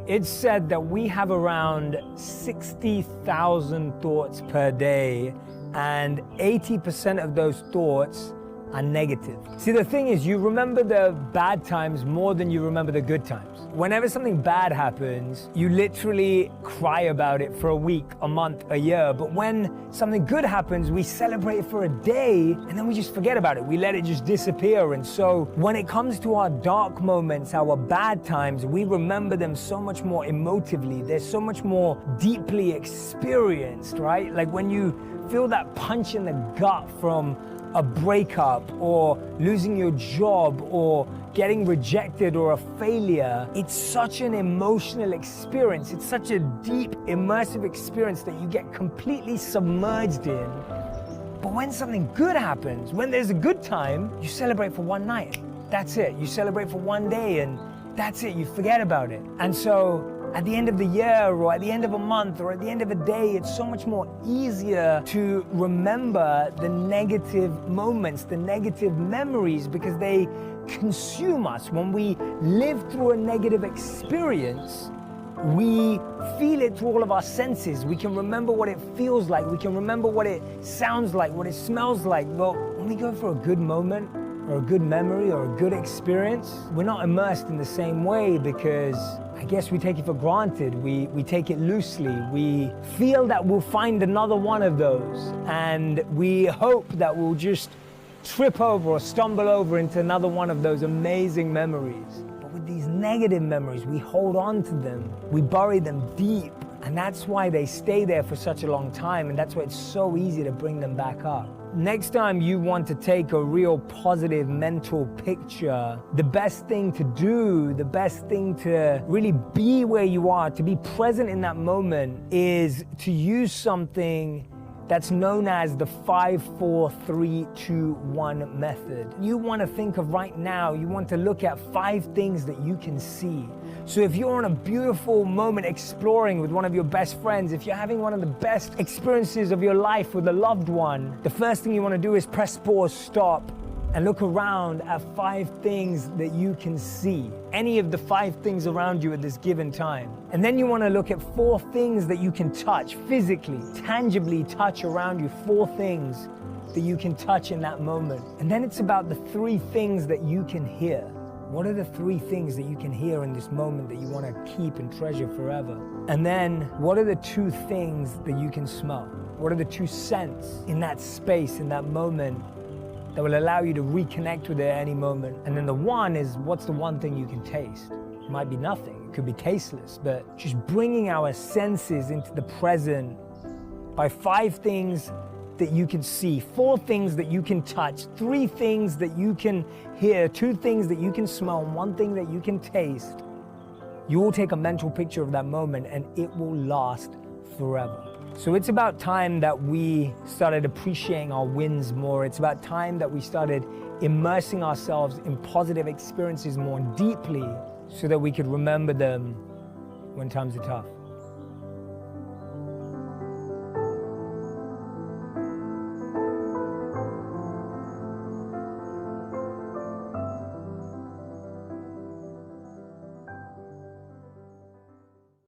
It's said that we have around 60,000 thoughts per day, and 80% of those thoughts are negative. See, the thing is, you remember the bad times more than you remember the good times. Whenever something bad happens, you literally cry about it for a week, a month, a year. But when something good happens, we celebrate it for a day and then we just forget about it. We let it just disappear. And so when it comes to our dark moments, our bad times, we remember them so much more emotively. They're so much more deeply experienced, right? Like when you feel that punch in the gut from a breakup or losing your job or getting rejected or a failure, it's such an emotional experience. It's such a deep, immersive experience that you get completely submerged in. But when something good happens, when there's a good time, you celebrate for one night. That's it. You celebrate for one day and that's it. You forget about it. And so at the end of the year or at the end of a month or at the end of a day, it's so much more easier to remember the negative moments, the negative memories, because they consume us. When we live through a negative experience, we feel it through all of our senses. We can remember what it feels like. We can remember what it sounds like, what it smells like. But when we go for a good moment or a good memory or a good experience, we're not immersed in the same way because I guess we take it for granted. We take it loosely. We feel that we'll find another one of those, and we hope that we'll just trip over or stumble over into another one of those amazing memories. But with these negative memories, we hold on to them. We bury them deep, and that's why they stay there for such a long time, and that's why it's so easy to bring them back up. Next time you want to take a real positive mental picture, the best thing to do, the best thing to really be where you are, to be present in that moment, is to use something that's known as the 5-4-3-2-1 method. You want to think of right now, you want to look at 5 things that you can see. So if you're on a beautiful moment exploring with one of your best friends, if you're having one of the best experiences of your life with a loved one, the first thing you want to do is press pause, stop, and look around at 5 things that you can see. Any of the 5 things around you at this given time. And then you want to look at 4 things that you can touch, physically, tangibly touch around you, 4 things that you can touch in that moment. And then it's about the 3 things that you can hear. What are the 3 things that you can hear in this moment that you want to keep and treasure forever? And then what are the 2 things that you can smell? What are the 2 scents in that space, in that moment, that will allow you to reconnect with it at any moment? And then the 1 is, what's the 1 thing you can taste? It might be nothing, it could be tasteless, but just bringing our senses into the present by 5 things that you can see, 4 things that you can touch, 3 things that you can hear, 2 things that you can smell, and 1 thing that you can taste. You will take a mental picture of that moment and it will last forever. So it's about time that we started appreciating our wins more. It's about time that we started immersing ourselves in positive experiences more deeply so that we could remember them when times are tough.